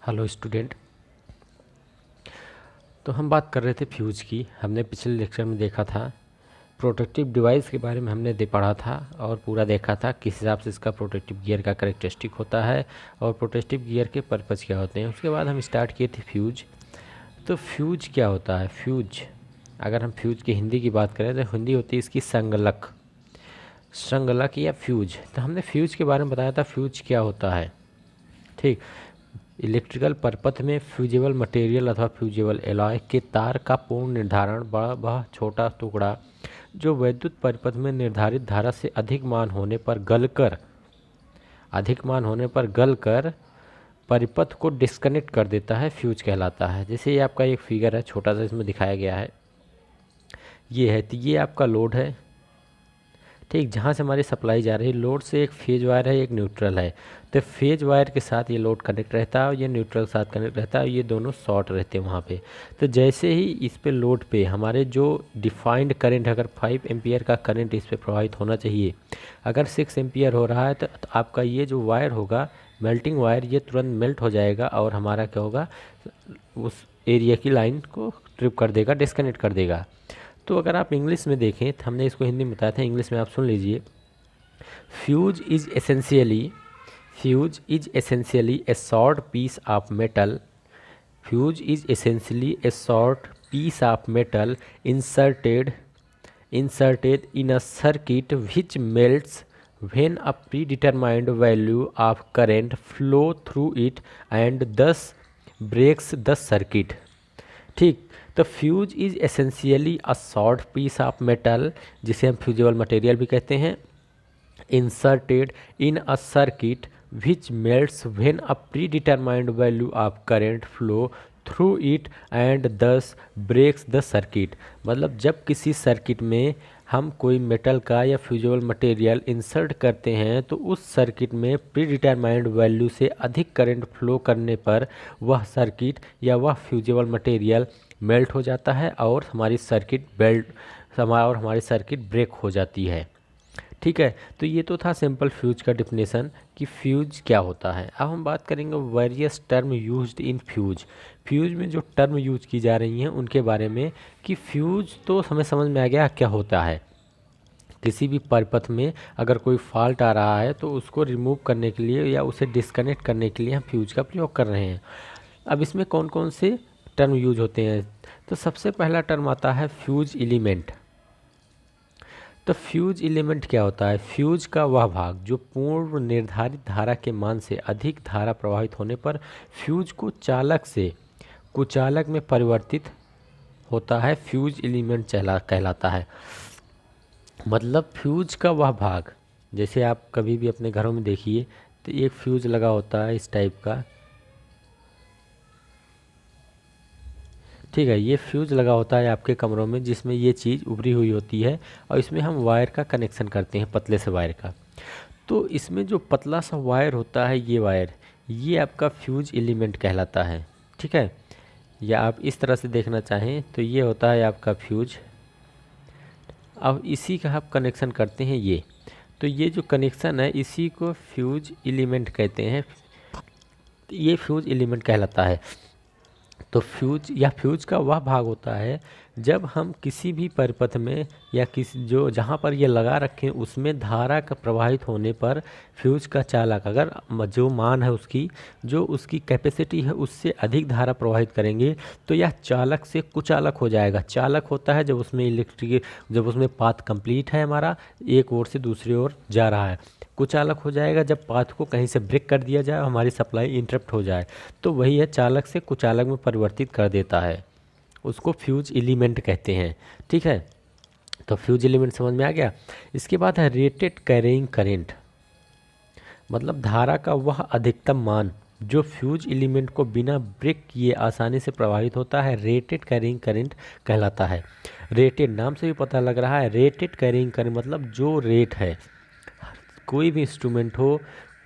Hello student. तो हम बात कर रहे थे फ्यूज की। हमने पिछले लेक्चर में देखा था प्रोटेक्टिव डिवाइस के बारे में, हमने पढ़ा था और पूरा देखा था किस हिसाब से इसका प्रोटेक्टिव गियर का करेक्टरिस्टिक होता है और प्रोटेक्टिव गियर के पर्पज़ क्या होते हैं। उसके बाद हम स्टार्ट किए थे फ्यूज। तो फ्यूज क्या होता है? फ्यूज, अगर हम फ्यूज की हिंदी की बात करें तो हिंदी होती है इसकी संगलक, संगलक या फ्यूज। तो हमने फ्यूज के बारे में बताया था फ्यूज क्या होता है। ठीक, इलेक्ट्रिकल परपथ में फ्यूजेबल मटेरियल अथवा फ्यूजेबल एलॉय के तार का पूर्ण निर्धारण, बड़ा वह छोटा टुकड़ा जो वैद्युत परिपथ में निर्धारित धारा से अधिक मान होने पर गलकर परिपथ को डिस्कनेक्ट कर देता है, फ्यूज कहलाता है। जैसे ये आपका एक फिगर है, छोटा सा इसमें दिखाया गया है, ये है। तो ये आपका लोड है, ठीक, जहाँ से हमारी सप्लाई जा रही है। लोड से एक फेज वायर है, एक न्यूट्रल है। तो फेज वायर के साथ ये लोड कनेक्ट रहता है और ये न्यूट्रल के साथ कनेक्ट रहता है, ये दोनों शॉर्ट रहते हैं वहाँ पे। तो जैसे ही इस पे लोड पे हमारे जो डिफाइंड करंट, अगर 5 एम्पियर का करंट इस पे प्रवाहित होना चाहिए, अगर 6 एम्पियर हो रहा है तो आपका ये जो वायर होगा, मेल्टिंग वायर, ये तुरंत मेल्ट हो जाएगा और हमारा क्या होगा, उस एरिया की लाइन को ट्रिप कर देगा, डिस्कनेक्ट कर देगा। तो अगर आप इंग्लिश में देखें तो हमने इसको हिंदी में बताया था, इंग्लिश में आप सुन लीजिए। Fuse is essentially a short piece of metal. Fuse is essentially a short piece of metal inserted in a circuit which melts when a predetermined value of current flow through it and thus breaks the circuit। ठीक, तो fuse is essentially a short piece of metal, जिसे हम fusible material भी कहते हैं, inserted in a circuit which melts when a predetermined value of current flow through it and thus breaks the circuit. मतलब जब किसी circuit में हम कोई मेटल का या फ्यूजेबल मटेरियल इंसर्ट करते हैं तो उस सर्किट में प्री डिटरमाइंड वैल्यू से अधिक करंट फ्लो करने पर वह सर्किट या वह फ्यूजेबल मटेरियल मेल्ट हो जाता है और हमारी सर्किट ब्रेक हो जाती है। ठीक है, तो ये तो था सिंपल फ्यूज का डिफिनेशन कि फ्यूज क्या होता है। अब हम बात करेंगे various term used in fuse. Fuse में जो टर्म यूज की जा रही हैं उनके बारे में, कि फ्यूज तो हमें समझ में आ गया क्या होता है। किसी भी परिपथ में अगर कोई फॉल्ट आ रहा है तो उसको रिमूव करने के लिए या उसे डिस्कनेक्ट करने के लिए हम फ्यूज का प्रयोग कर रहे हैं। अब इसमें कौन कौन से टर्म यूज होते हैं? तो सबसे पहला टर्म आता है फ्यूज एलिमेंट। तो फ्यूज एलिमेंट क्या होता है? फ्यूज का वह भाग जो पूर्व निर्धारित धारा के मान से अधिक धारा प्रवाहित होने पर फ्यूज को चालक से कुचालक में परिवर्तित होता है, फ्यूज एलिमेंट कहलाता है। मतलब फ्यूज का वह भाग, जैसे आप कभी भी अपने घरों में देखिए तो एक फ्यूज लगा होता है इस टाइप का, ठीक है, ये फ्यूज लगा होता है आपके कमरों में, जिसमें ये चीज़ उभरी हुई होती है और इसमें हम वायर का कनेक्शन करते हैं, पतले से वायर का। तो इसमें जो पतला सा वायर होता है, ये वायर, ये आपका फ्यूज एलिमेंट कहलाता है। ठीक है, या आप इस तरह से देखना चाहें तो ये होता है आपका फ्यूज। अब इसी का आप कनेक्शन करते हैं ये, तो ये जो कनेक्शन है इसी को फ्यूज एलिमेंट कहते हैं, ये फ्यूज एलिमेंट कहलाता है। तो फ्यूज का वह भाग होता है जब हम किसी भी परिपथ में या किसी जो जहाँ पर ये लगा रखें उसमें धारा का प्रवाहित होने पर फ्यूज का चालक, अगर जो मान है उसकी, जो उसकी कैपेसिटी है उससे अधिक धारा प्रवाहित करेंगे तो यह चालक से कुचालक हो जाएगा। चालक होता है जब उसमें पाथ कंप्लीट है, हमारा एक ओर से दूसरी ओर जा रहा है। कुचालक हो जाएगा जब पाथ को कहीं से ब्रेक कर दिया जाए, हमारी सप्लाई इंटरप्ट हो जाए, तो वही है चालक से कुचालक में परिवर्तित कर देता है, उसको फ्यूज एलिमेंट कहते हैं। ठीक है, तो फ्यूज एलिमेंट समझ में आ गया। इसके बाद है रेटेड कैरिंग करंट। मतलब धारा का वह अधिकतम मान जो फ्यूज एलिमेंट को बिना ब्रेक किए आसानी से प्रवाहित होता है, रेटेड कैरिंग करंट कहलाता है। रेटेड नाम से भी पता लग रहा है, रेटेड कैरिंग करंट मतलब जो रेट है, कोई भी इंस्ट्रूमेंट हो,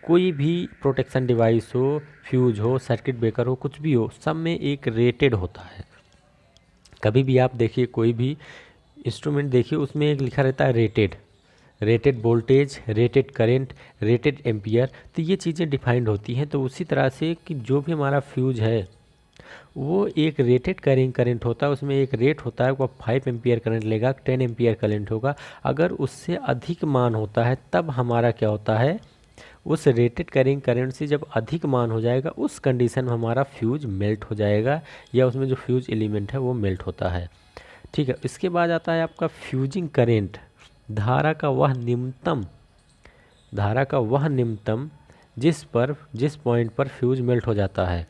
कोई भी प्रोटेक्शन डिवाइस हो, फ्यूज हो, सर्किट ब्रेकर हो, कुछ भी हो, सब में एक रेटेड होता है। कभी भी आप देखिए कोई भी इंस्ट्रूमेंट देखिए उसमें एक लिखा रहता है rated, rated voltage, rated current, rated ampere, तो ये चीज़ें डिफाइंड होती हैं। तो उसी तरह से कि जो भी हमारा फ्यूज है वो एक रेटेड कैरिंग करंट होता है, उसमें एक रेट होता है, वो 5 एम्पियर करंट लेगा, 10 एम्पियर करंट होगा। अगर उससे अधिक मान होता है तब हमारा क्या होता है, उस रेटेड कैरिंग करंट से जब अधिक मान हो जाएगा उस कंडीशन में हमारा फ्यूज मेल्ट हो जाएगा, या उसमें जो फ्यूज एलिमेंट है वो मेल्ट होता है। ठीक है, इसके बाद आता है आपका फ्यूजिंग करंट, धारा का वह निम्नतम जिस पॉइंट पर फ्यूज मेल्ट हो जाता है।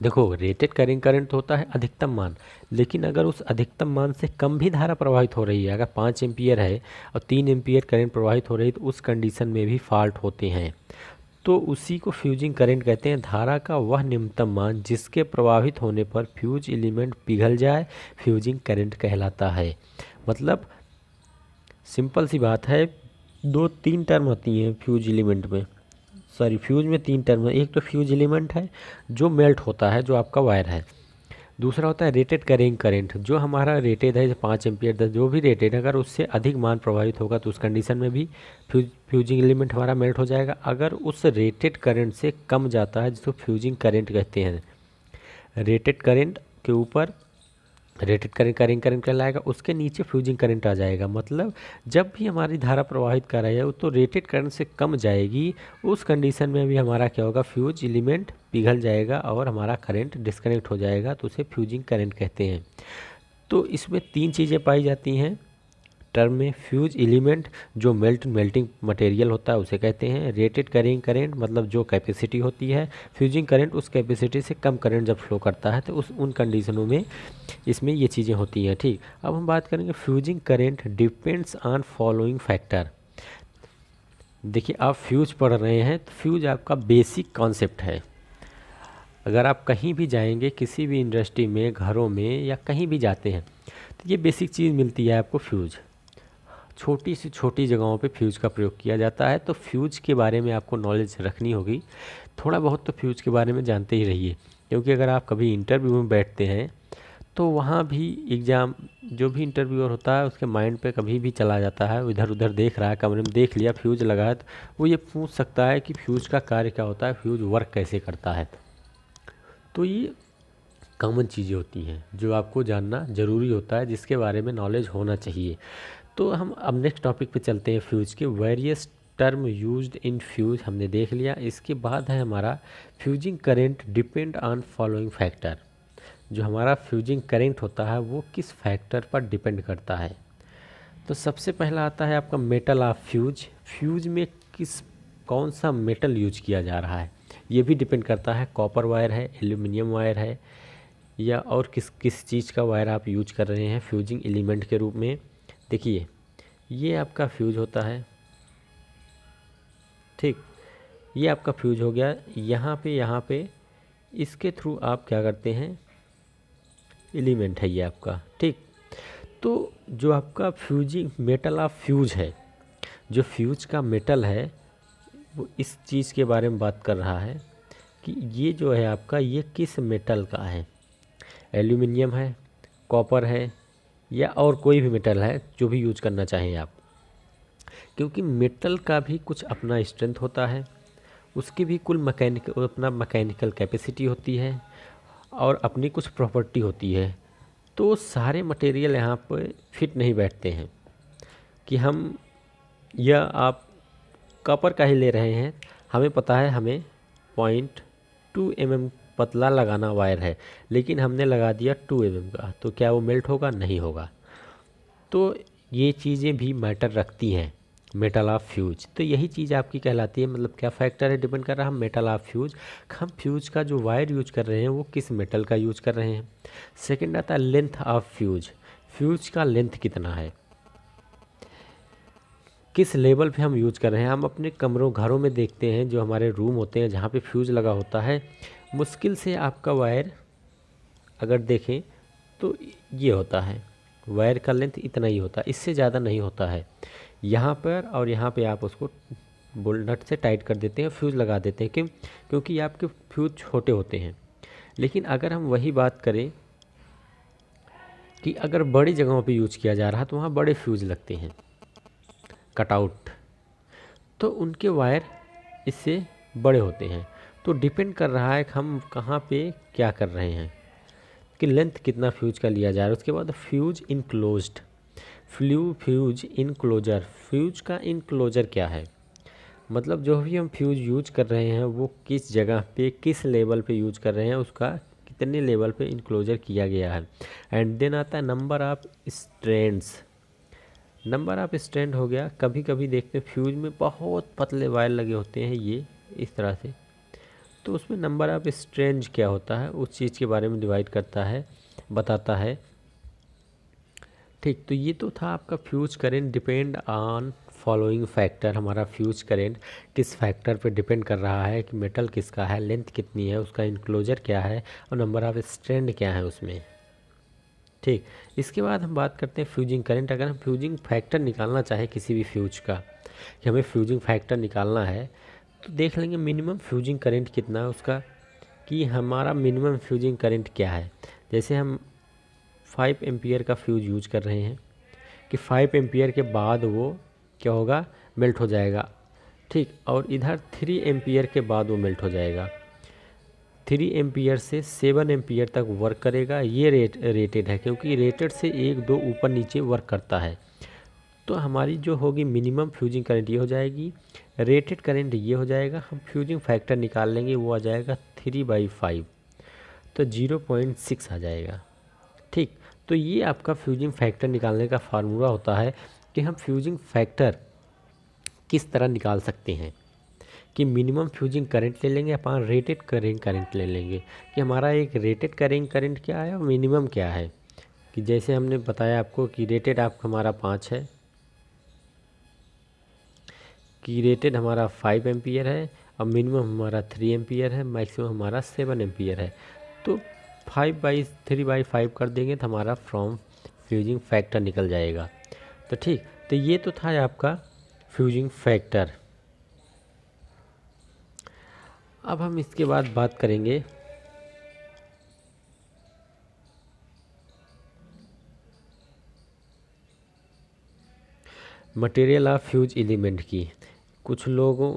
देखो, रेटेड कैरिंग करंट होता है अधिकतम मान, लेकिन अगर उस अधिकतम मान से कम भी धारा प्रवाहित हो रही है, अगर 5 एम्पियर है और 3 एम्पियर करंट प्रवाहित हो रही है, तो उस कंडीशन में भी फॉल्ट होते हैं। तो उसी को फ्यूजिंग करंट कहते हैं, धारा का वह निम्नतम मान जिसके प्रभावित होने पर फ्यूज एलिमेंट पिघल जाए, फ्यूजिंग करंट कहलाता है। मतलब सिंपल सी बात है, 2-3 टर्म होती हैं फ्यूज एलिमेंट में, सॉरी फ्यूज में 3 टर्म है। एक तो फ्यूज एलिमेंट है जो मेल्ट होता है, जो आपका वायर है। दूसरा होता है रेटेड कैरिंग करंट, जो हमारा रेटेड है 5 एम्पियर 10, जो भी रेटेड, अगर उससे अधिक मान प्रभावित होगा तो उस कंडीशन में भी फ्यूजिंग एलिमेंट हमारा मेल्ट हो जाएगा। अगर उस रेटेड करंट से कम जाता है जिसको फ्यूजिंग करंट कहते हैं, रेटेड करंट के ऊपर रेटेड कैरिंग करंट कहलाएगा, उसके नीचे फ्यूजिंग करंट आ जाएगा। मतलब जब भी हमारी धारा प्रवाहित कर रही है तो रेटेड करंट से कम जाएगी, उस कंडीशन में भी हमारा क्या होगा, फ्यूज एलिमेंट पिघल जाएगा और हमारा करंट डिस्कनेक्ट हो जाएगा, तो उसे फ्यूजिंग करंट कहते हैं। तो इसमें 3 चीज़ें पाई जाती हैं टर्म में। फ्यूज एलिमेंट जो मेल्टिंग मटेरियल होता है उसे कहते हैं। रेटेड कैरिंग करंट मतलब जो कैपेसिटी होती है, फ्यूजिंग करंट उस कैपेसिटी से कम करंट जब फ्लो करता है, तो उन कंडीशनों में इसमें ये चीज़ें होती हैं। ठीक, अब हम बात करेंगे fusing current depends on following factor. देखिए, आप फ्यूज पढ़ रहे हैं तो फ्यूज आपका बेसिक कॉन्सेप्ट है। अगर आप कहीं भी जाएंगे, किसी भी इंडस्ट्री में, घरों में या कहीं भी जाते हैं, तो ये बेसिक चीज़ मिलती है आपको, फ्यूज। छोटी से छोटी जगहों पे फ्यूज का प्रयोग किया जाता है। तो फ्यूज के बारे में आपको नॉलेज रखनी होगी, थोड़ा बहुत तो फ्यूज के बारे में जानते ही रहिए, क्योंकि अगर आप कभी इंटरव्यू में बैठते हैं तो वहाँ भी एग्ज़ाम, जो भी इंटरव्यूअर होता है उसके माइंड पे कभी भी चला जाता है, इधर उधर देख रहा है, कमरे में देख लिया फ्यूज लगा है, तो वो ये पूछ सकता है कि फ्यूज का कार्य क्या होता है, फ्यूज वर्क कैसे करता है। तो ये कॉमन चीज़ें होती हैं जो आपको जानना ज़रूरी होता है, जिसके बारे में नॉलेज होना चाहिए। तो हम अब नेक्स्ट टॉपिक पे चलते हैं, फ्यूज के various term used in fuse हमने देख लिया। इसके बाद है हमारा fusing current depend on following factor. जो हमारा फ्यूजिंग करंट होता है वो किस फैक्टर पर डिपेंड करता है। तो सबसे पहला आता है आपका मेटल ऑफ फ्यूज। फ्यूज में कौन सा मेटल यूज किया जा रहा है ये भी डिपेंड करता है। कॉपर वायर है, एल्यूमिनियम वायर है, या और किस चीज़ का वायर आप यूज कर रहे हैं फ्यूजिंग एलिमेंट के रूप में। देखिए, ये आपका फ्यूज होता है, ठीक, ये आपका फ्यूज हो गया। यहाँ पे इसके थ्रू आप क्या करते हैं, एलिमेंट है ये आपका, ठीक। तो जो आपका फ्यूजिंग मेटल ऑफ फ्यूज है, जो फ्यूज का मेटल है वो इस चीज़ के बारे में बात कर रहा है कि ये जो है आपका, ये किस मेटल का है। एल्यूमिनियम है, कॉपर है, या और कोई भी मेटल है, जो भी यूज करना चाहें आप। क्योंकि मेटल का भी कुछ अपना स्ट्रेंथ होता है, उसकी भी अपना मैकेनिकल कैपेसिटी होती है और अपनी कुछ प्रॉपर्टी होती है। तो सारे मटेरियल यहाँ पर फिट नहीं बैठते हैं कि हम, या आप कॉपर का ही ले रहे हैं, हमें पता है हमें 0.2 mm पतला लगाना वायर है, लेकिन हमने लगा दिया 2 mm का, तो क्या वो मेल्ट होगा? नहीं होगा। तो ये चीज़ें भी मैटर रखती हैं मेटल ऑफ फ्यूज। तो यही चीज़ आपकी कहलाती है, मतलब क्या फैक्टर है डिपेंड कर रहा है, हम मेटल ऑफ फ्यूज, हम फ्यूज का जो वायर यूज कर रहे हैं वो किस मेटल का यूज कर रहे हैं। सेकंड आता है लेंथ ऑफ फ्यूज। फ्यूज का लेंथ कितना है, किस लेवल पे हम यूज कर रहे हैं। हम अपने घरों में देखते हैं, जो हमारे रूम होते हैं जहाँ पे फ्यूज लगा होता है, मुश्किल से आपका वायर अगर देखें तो ये होता है, वायर का लेंथ इतना ही होता है, इससे ज़्यादा नहीं होता है। यहाँ पर और यहाँ पे आप उसको नट से टाइट कर देते हैं, फ्यूज़ लगा देते हैं। क्यों? क्योंकि आपके फ्यूज़ छोटे होते हैं। लेकिन अगर हम वही बात करें कि अगर बड़ी जगहों पे यूज किया जा रहा है तो वहाँ बड़े फ्यूज़ लगते हैं। कटआउट, तो उनके वायर इससे बड़े होते हैं। तो डिपेंड कर रहा है कि हम कहाँ पे क्या कर रहे हैं, कि लेंथ कितना फ्यूज का लिया जा रहा है। उसके बाद fuse enclosed, fuse enclosure, fuse का इनक्लोजर क्या है, मतलब जो भी हम फ्यूज यूज कर रहे हैं वो किस जगह पे किस लेवल पे यूज कर रहे हैं, उसका कितने लेवल पे इनक्लोजर किया गया है। एंड देन आता है number of strands. Number of strand हो गया, कभी कभी देखते हैं फ्यूज में बहुत पतले वायर लगे होते हैं ये इस तरह से, तो उसमें नंबर ऑफ स्ट्रैंड क्या होता है उस चीज़ के बारे में डिवाइड करता है, बताता है। ठीक, तो ये तो था आपका fuse current depend on following factor. हमारा फ्यूज करेंट किस फैक्टर पे डिपेंड कर रहा है, कि मेटल किसका है, लेंथ कितनी है, उसका इनक्लोजर क्या है और नंबर ऑफ स्ट्रैंड क्या है उसमें। ठीक, इसके बाद हम बात करते हैं फ्यूजिंग करंट। अगर हम फ्यूजिंग फैक्टर निकालना चाहें किसी भी फ्यूज का, कि हमें फ्यूजिंग फैक्टर निकालना है, तो देख लेंगे मिनिमम फ्यूजिंग करंट कितना है उसका, कि हमारा मिनिमम फ्यूजिंग करंट क्या है। जैसे हम 5 एम्पियर का फ्यूज यूज कर रहे हैं, कि 5 एम्पियर के बाद वो क्या होगा, मेल्ट हो जाएगा। ठीक, और इधर 3 एम्पियर के बाद वो मेल्ट हो जाएगा। 3 एम्पियर से 7 एम्पियर तक वर्क करेगा। ये रेटेड है, क्योंकि रेटेड से 1-2 ऊपर नीचे वर्क करता है। तो हमारी जो होगी मिनिमम फ्यूजिंग करंट ये हो जाएगी, रेटेड करंट ये हो जाएगा। हम फ्यूजिंग फैक्टर निकाल लेंगे, वो आ जाएगा 3/5, तो 0.6 आ जाएगा। ठीक, तो ये आपका फ्यूजिंग फैक्टर निकालने का फार्मूला होता है, कि हम फ्यूजिंग फैक्टर किस तरह निकाल सकते हैं, कि मिनिमम फ्यूजिंग करंट ले लेंगे अपन, रेटेड करंट ले लेंगे, कि हमारा एक रेटेड करंट क्या है और मिनिमम क्या है। कि जैसे हमने बताया आपको कि रेटेड आपका हमारा 5 है, कि रेटेड हमारा 5 एम्पियर है और मिनिमम हमारा 3 एम्पियर है, मैक्सिमम हमारा 7 एम्पियर है। तो 5/3/5 कर देंगे तो हमारा फ्रॉम फ्यूजिंग फैक्टर निकल जाएगा। तो ठीक, तो ये तो था आपका फ्यूजिंग फैक्टर। अब हम इसके बाद बात करेंगे मटेरियल ऑफ फ्यूज एलिमेंट की। कुछ लोगों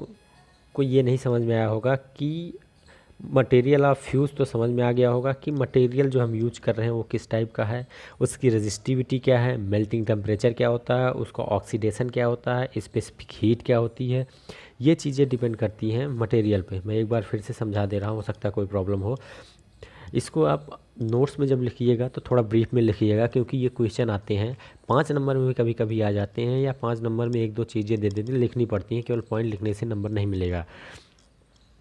को ये नहीं समझ में आया होगा कि मटेरियल ऑफ फ्यूज़ तो समझ में आ गया होगा कि मटेरियल जो हम यूज कर रहे हैं वो किस टाइप का है, उसकी रेजिस्टिविटी क्या है, मेल्टिंग टेम्परेचर क्या होता है, उसका ऑक्सीडेशन क्या होता है, स्पेसिफिक हीट क्या होती है। ये चीज़ें डिपेंड करती हैं मटेरियल पे। मैं एक बार फिर से समझा दे रहा हूँ, हो सकता है कोई प्रॉब्लम हो। इसको आप नोट्स में जब लिखिएगा तो थोड़ा ब्रीफ में लिखिएगा, क्योंकि ये क्वेश्चन आते हैं 5 नंबर में भी कभी कभी आ जाते हैं, या 5 नंबर में 1-2 चीज़ें दे देते लिखनी पड़ती हैं, केवल पॉइंट लिखने से नंबर नहीं मिलेगा।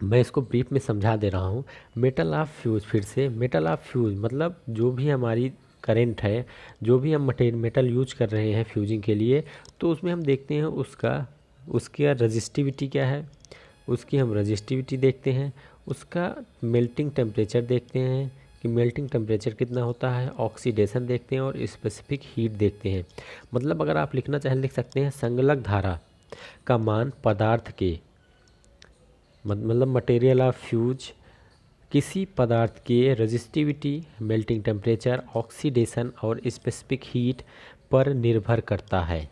मैं इसको ब्रीफ में समझा दे रहा हूँ। मेटल ऑफ फ्यूज़, फिर से मेटल ऑफ फ्यूज़ मतलब जो भी हमारी करंट है, जो भी हम मेटल यूज कर रहे हैं फ्यूजिंग के लिए, तो उसमें हम देखते हैं उसका रजिस्टिविटी क्या है, उसकी हम रजिस्टिविटी देखते हैं, उसका मेल्टिंग टेम्परेचर देखते हैं कि मेल्टिंग टेम्परेचर कितना होता है, ऑक्सीडेशन देखते हैं और स्पेसिफिक हीट देखते हैं। मतलब अगर आप लिखना चाहें लिख सकते हैं संगलक धारा का मान पदार्थ के, मतलब मटेरियल ऑफ फ्यूज किसी पदार्थ के रेजिस्टिविटी, मेल्टिंग टेम्परेचर, ऑक्सीडेशन और स्पेसिफिक हीट पर निर्भर करता है।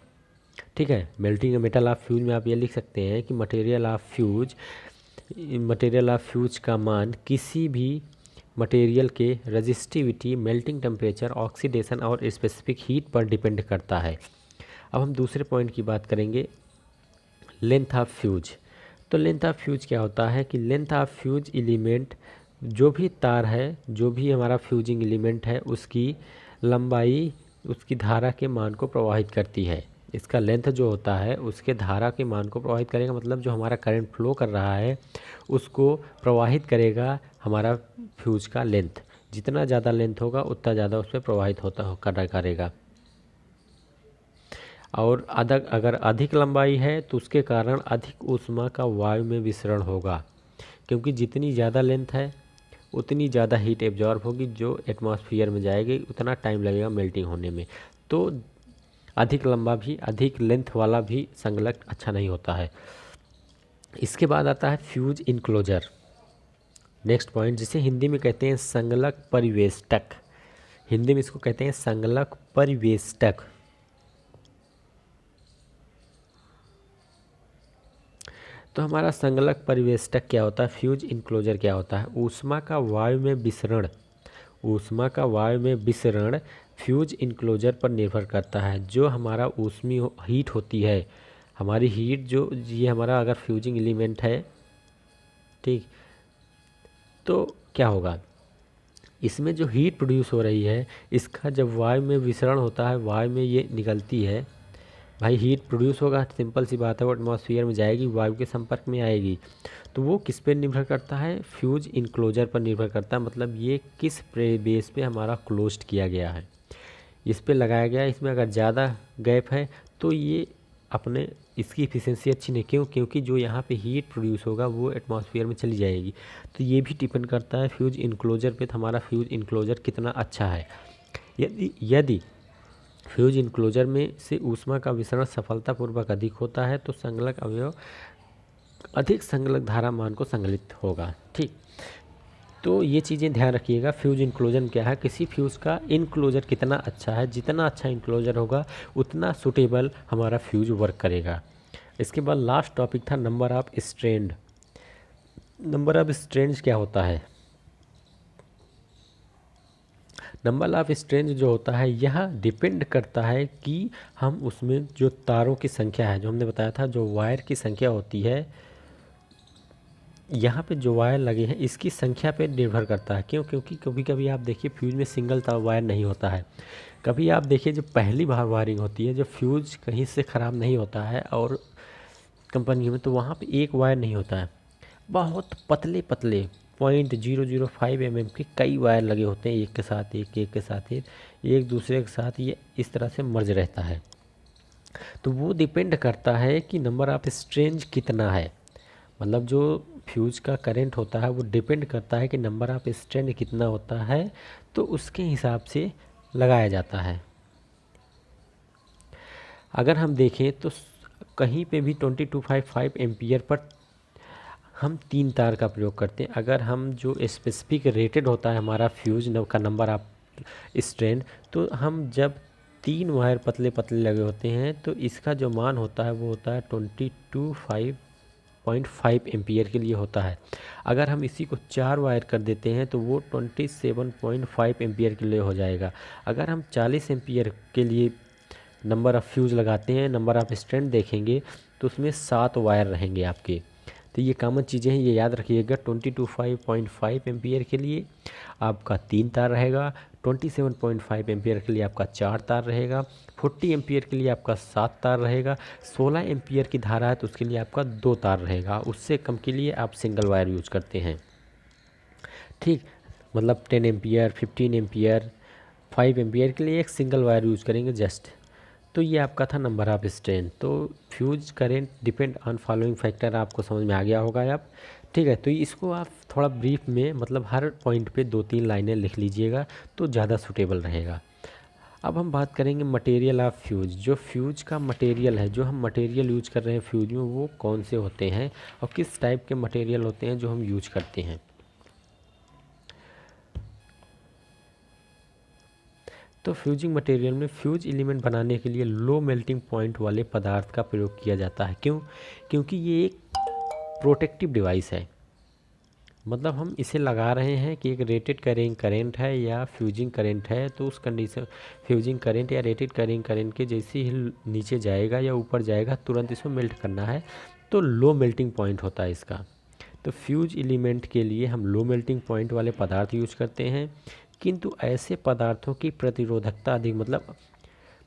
ठीक है, मेल्टिंग मेटल ऑफ फ्यूज में आप ये लिख सकते हैं कि मटेरियल ऑफ फ्यूज का मान किसी भी मटेरियल के रेजिस्टिविटी, मेल्टिंग टेम्परेचर, ऑक्सीडेशन और स्पेसिफिक हीट पर डिपेंड करता है। अब हम दूसरे पॉइंट की बात करेंगे, लेंथ ऑफ फ्यूज। तो लेंथ ऑफ फ्यूज क्या होता है, कि लेंथ ऑफ फ्यूज एलिमेंट, जो भी तार है, जो भी हमारा फ्यूजिंग एलिमेंट है, उसकी लंबाई उसकी धारा के मान को प्रभावित करती है। इसका लेंथ जो होता है उसके धारा के मान को प्रभावित करेगा, मतलब जो हमारा करंट फ्लो कर रहा है उसको प्रवाहित करेगा हमारा फ्यूज का लेंथ। जितना ज़्यादा लेंथ होगा उतना ज़्यादा उस पर प्रवाहित करेगा। और अगर अधिक लंबाई है तो उसके कारण अधिक ऊष्मा का वायु में विसरण होगा, क्योंकि जितनी ज़्यादा लेंथ है उतनी ज़्यादा हीट एब्जॉर्ब होगी, जो एटमॉस्फेयर में जाएगी, उतना टाइम लगेगा मेल्टिंग होने में। तो अधिक लंबा भी, अधिक लेंथ वाला भी संगलक अच्छा नहीं होता है। इसके बाद आता है फ्यूज इनक्लोजर, नेक्स्ट पॉइंट, जिसे हिंदी में कहते हैं संगलक परिवेष्टक। हिंदी में इसको कहते हैं संगलक परिवेष्टक। तो हमारा संगलक परिवेष्टक क्या होता है, फ्यूज इनक्लोजर क्या होता है। ऊष्मा का वायु में विसरण, ऊष्मा का वायु में विसरण फ्यूज इनक्लोजर पर निर्भर करता है। जो हमारा ऊष्मी हीट होती है, हमारी हीट जो ये हमारा अगर फ्यूजिंग एलिमेंट है, ठीक, तो क्या होगा, इसमें जो हीट प्रोड्यूस हो रही है, इसका जब वायु में विसरण होता है, वायु में ये निकलती है, भाई हीट प्रोड्यूस होगा, सिंपल सी बात है, वो एटमॉस्फेयर में जाएगी, वायु के संपर्क में आएगी। तो वो किस पे निर्भर करता है, फ्यूज इनक्लोजर पर निर्भर करता है। मतलब ये किस बेस पे हमारा क्लोज्ड किया गया है, इस पे लगाया गया है। इसमें अगर ज़्यादा गैप है तो ये अपने इसकी इफिशिएंसी अच्छी नहीं, क्योंकि जो यहाँ पे हीट प्रोड्यूस होगा वो एटमॉस्फेयर में चली जाएगी। तो ये भी डिपेंड करता है फ्यूज इनक्लोजर पे, तो हमारा फ्यूज इनक्लोजर कितना अच्छा है। यदि फ्यूज इनक्लोजर में से ऊष्मा का विसरण सफलतापूर्वक अधिक होता है तो संगलक अवयव अधिक संगलक धारा मान को संकलित होगा। ठीक, तो ये चीज़ें ध्यान रखिएगा। फ्यूज इनक्लोजर क्या है, किसी फ्यूज़ का इनक्लोजर कितना अच्छा है, जितना अच्छा इनक्लोजर होगा उतना सुटेबल हमारा फ्यूज वर्क करेगा। इसके बाद लास्ट टॉपिक था number of strand. Number of strands क्या होता है, नंबर ऑफ स्ट्रेंज जो होता है यह डिपेंड करता है कि हम उसमें जो तारों की संख्या है, जो हमने बताया था जो वायर की संख्या होती है, यहाँ पे जो वायर लगे हैं इसकी संख्या पे निर्भर करता है। क्यों, क्योंकि कभी कभी आप देखिए फ्यूज में सिंगल तार वायर नहीं होता है। कभी आप देखिए जब पहली बार वायरिंग होती है, जब फ्यूज कहीं से ख़राब नहीं होता है और कंपनी में, तो वहाँ पे एक वायर नहीं होता है, बहुत पतले पतले 0.005 mm के कई वायर लगे होते हैं, एक के साथ एक, एक के साथ एक दूसरे के साथ, ये इस तरह से मर्ज रहता है। तो वो डिपेंड करता है कि नंबर ऑफ स्ट्रेंज कितना है, मतलब जो फ्यूज का करंट होता है वो डिपेंड करता है कि नंबर ऑफ स्ट्रेंड कितना होता है, तो उसके हिसाब से लगाया जाता है। अगर हम देखें तो कहीं पे भी 2255 एम्पियर पर हम 3 तार का प्रयोग करते हैं। अगर हम जो स्पेसिफिक रेटेड होता है हमारा फ्यूज का नंबर ऑफ स्ट्रेंड, तो हम जब 3 वायर पतले पतले लगे होते हैं तो इसका जो मान होता है वो होता है 22.5 एम्पियर के लिए होता है। अगर हम इसी को 4 वायर कर देते हैं तो वो 27.5 एम्पियर के लिए हो जाएगा। अगर हम 40 एम्पियर के लिए नंबर ऑफ़ फ्यूज़ लगाते हैं, नंबर ऑफ़ स्ट्रैंड देखेंगे तो उसमें 7 वायर रहेंगे आपके। तो ये कॉमन चीज़ें हैं, ये याद रखिएगा। 22.5 एम्पियर के लिए आपका 3 तार रहेगा, 27.5 एम्पियर के लिए आपका 4 तार रहेगा, 40 एम्पियर के लिए आपका 7 तार रहेगा, 16 एम्पियर की धारा है तो उसके लिए आपका 2 तार रहेगा, उससे कम के लिए आप सिंगल वायर यूज करते हैं। ठीक, मतलब 10 एम्पियर, 15 एम्पियर, 5 एम्पियर के लिए एक सिंगल वायर यूज करेंगे जस्ट। तो ये आपका था नंबर ऑफ स्ट्रेंथ। तो fuse current depend on following factor, आपको समझ में आ गया होगा आप। ठीक है, तो इसको आप थोड़ा ब्रीफ में, मतलब हर पॉइंट पे 2-3 लाइनें लिख लीजिएगा तो ज़्यादा सूटेबल रहेगा। अब हम बात करेंगे मटेरियल ऑफ फ्यूज। जो फ्यूज का मटेरियल है, जो हम मटेरियल यूज कर रहे हैं फ्यूज में, वो कौन से होते हैं और किस टाइप के मटेरियल होते हैं जो हम यूज करते हैं। तो फ्यूजिंग मटेरियल में फ्यूज एलिमेंट बनाने के लिए लो मेल्टिंग पॉइंट वाले पदार्थ का प्रयोग किया जाता है। क्यों? क्योंकि ये एक प्रोटेक्टिव डिवाइस है। मतलब हम इसे लगा रहे हैं कि एक रेटेड कैरिंग करेंट है या फ्यूजिंग करेंट है, तो उस कंडीशन फ्यूजिंग करेंट या रेटेड कैरिंग करेंट के जैसे ही नीचे जाएगा या ऊपर जाएगा तुरंत इसको मेल्ट करना है, तो लो मेल्टिंग पॉइंट होता है इसका। तो फ्यूज एलिमेंट के लिए हम लो मेल्टिंग पॉइंट वाले पदार्थ यूज करते हैं, किंतु ऐसे पदार्थों की प्रतिरोधकता अधिक, मतलब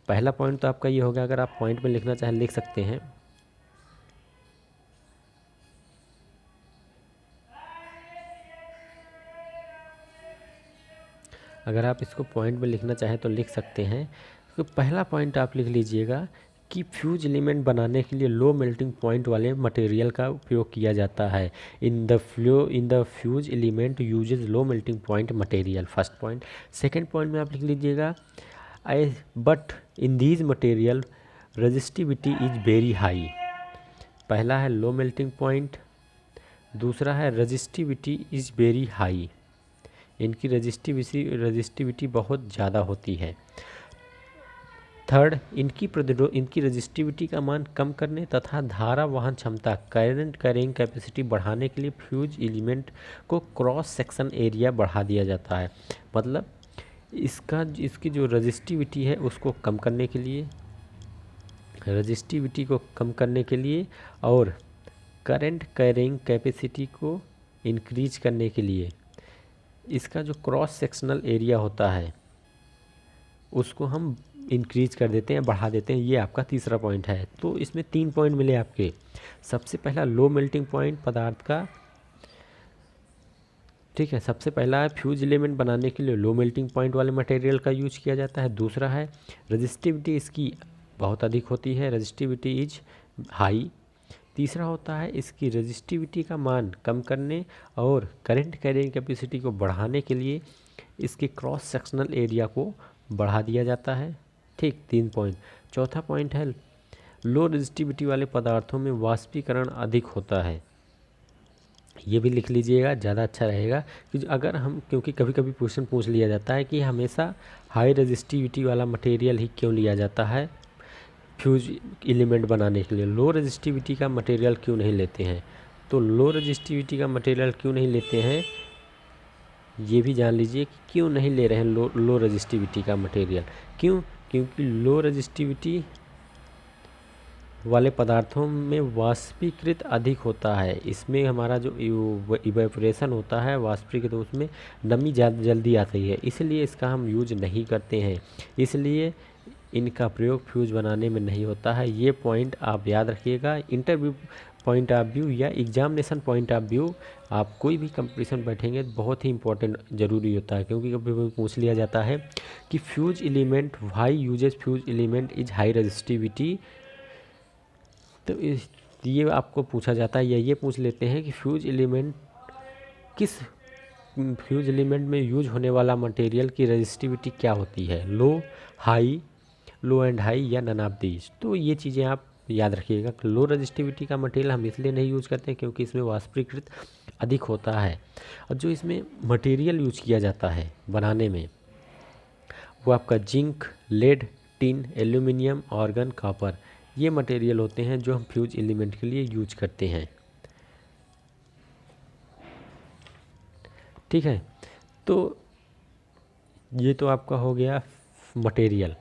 पहला पॉइंट तो आपका ये हो गया। अगर आप पॉइंट में लिखना चाहें लिख सकते हैं। अगर आप इसको पॉइंट में लिखना चाहें तो लिख सकते हैं। तो पहला पॉइंट आप लिख लीजिएगा कि फ्यूज एलिमेंट बनाने के लिए लो मेल्टिंग पॉइंट वाले मटेरियल का उपयोग किया जाता है। In the fuse element uses low melting point material, first point. Second point में आप लिख लीजिएगा but in these material resistivity is very high. पहला है लो मेल्टिंग पॉइंट, दूसरा है रजिस्टिविटी इज़ वेरी हाई। इनकी रजिस्टिविटी बहुत ज़्यादा होती है। थर्ड, इनकी रजिस्टिविटी का मान कम करने तथा धारा वहन क्षमता करंट कैरिंग कैपेसिटी बढ़ाने के लिए फ्यूज एलिमेंट को क्रॉस सेक्शन एरिया बढ़ा दिया जाता है। मतलब इसकी जो रजिस्टिविटी है उसको कम करने के लिए, और करंट कैरिंग कैपेसिटी को इंक्रीज करने के लिए इसका जो क्रॉस सेक्शनल एरिया होता है उसको हम इंक्रीज कर देते हैं, बढ़ा देते हैं। ये आपका तीसरा पॉइंट है। तो इसमें 3 पॉइंट मिले आपके। सबसे पहला लो मेल्टिंग पॉइंट पदार्थ का, ठीक है, सबसे पहला है फ्यूज एलिमेंट बनाने के लिए लो मेल्टिंग पॉइंट वाले मटेरियल का यूज किया जाता है। दूसरा है रजिस्टिविटी इसकी बहुत अधिक होती है, रजिस्टिविटी इज हाई। तीसरा होता है इसकी रजिस्टिविटी का मान कम करने और करंट कैरिंग कैपेसिटी को बढ़ाने के लिए इसके क्रॉस सेक्शनल एरिया को बढ़ा दिया जाता है। ठीक, 3 पॉइंट। चौथा पॉइंट है लो रजिस्टिविटी वाले पदार्थों में वाष्पीकरण अधिक होता है। ये भी लिख लीजिएगा, ज़्यादा अच्छा रहेगा क्योंकि कभी कभी क्वेश्चन पूछ लिया जाता है कि हमेशा हाई रजिस्टिविटी वाला मटेरियल ही क्यों लिया जाता है फ्यूज एलिमेंट बनाने के लिए, लो रजिस्टिविटी का मटेरियल क्यों नहीं लेते हैं। तो लो रजिस्टिविटी का मटेरियल क्यों नहीं लेते हैं ये भी जान लीजिए कि क्यों नहीं ले रहे हैं लो रजिस्टिविटी का मटेरियल। क्योंकि लो रजिस्टिविटी वाले पदार्थों में वाष्पीकृत अधिक होता है। इसमें हमारा जो इवेपोरेशन होता है वाष्पीकृत, उसमें नमी जल्दी आती है, इसलिए इसका हम यूज नहीं करते हैं। इसलिए इनका प्रयोग फ्यूज बनाने में नहीं होता है। ये पॉइंट आप याद रखिएगा। इंटरव्यू पॉइंट ऑफ व्यू या एग्जामिनेशन पॉइंट ऑफ व्यू, आप कोई भी कंपटीशन बैठेंगे बहुत ही इंपॉर्टेंट ज़रूरी होता है, क्योंकि कभी कभी पूछ लिया जाता है कि fuse element why uses fuse element is high resistivity. तो ये आपको पूछा जाता है, या ये पूछ लेते हैं कि फ्यूज एलिमेंट में यूज होने वाला मटेरियल की रजिस्टिविटी क्या होती है, लो एंड हाई या नन ऑफ दीज। तो ये चीज़ें आप याद रखिएगा। लो रजिस्टिविटी का मटेरियल हम इसलिए नहीं यूज़ करते हैं क्योंकि इसमें वाष्पीकृत अधिक होता है, और जो इसमें मटेरियल यूज किया जाता है बनाने में वो आपका zinc, lead, tin, aluminium, argon, copper, ये मटेरियल होते हैं जो हम फ्यूज एलिमेंट के लिए यूज करते हैं। ठीक है, तो ये तो आपका हो गया मटेरियल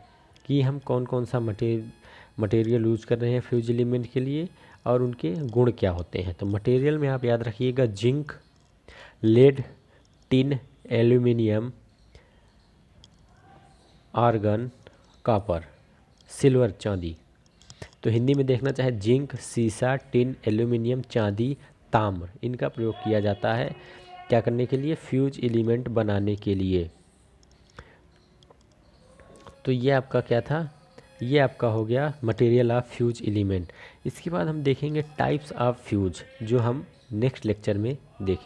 कि हम कौन कौन सा मटेरियल यूज कर रहे हैं फ्यूज एलिमेंट के लिए और उनके गुण क्या होते हैं। तो मटेरियल में आप याद रखिएगा zinc, lead, tin, aluminium, argon, copper, silver, चांदी। तो हिंदी में देखना चाहे जिंक, सीसा, टिन, एल्यूमिनियम, चांदी, ताम्र, इनका प्रयोग किया जाता है क्या करने के लिए, फ्यूज एलिमेंट बनाने के लिए। तो ये आपका क्या था, ये आपका हो गया मटेरियल ऑफ फ्यूज एलिमेंट। इसके बाद हम देखेंगे टाइप्स ऑफ फ्यूज, जो हम नेक्स्ट लेक्चर में देखेंगे।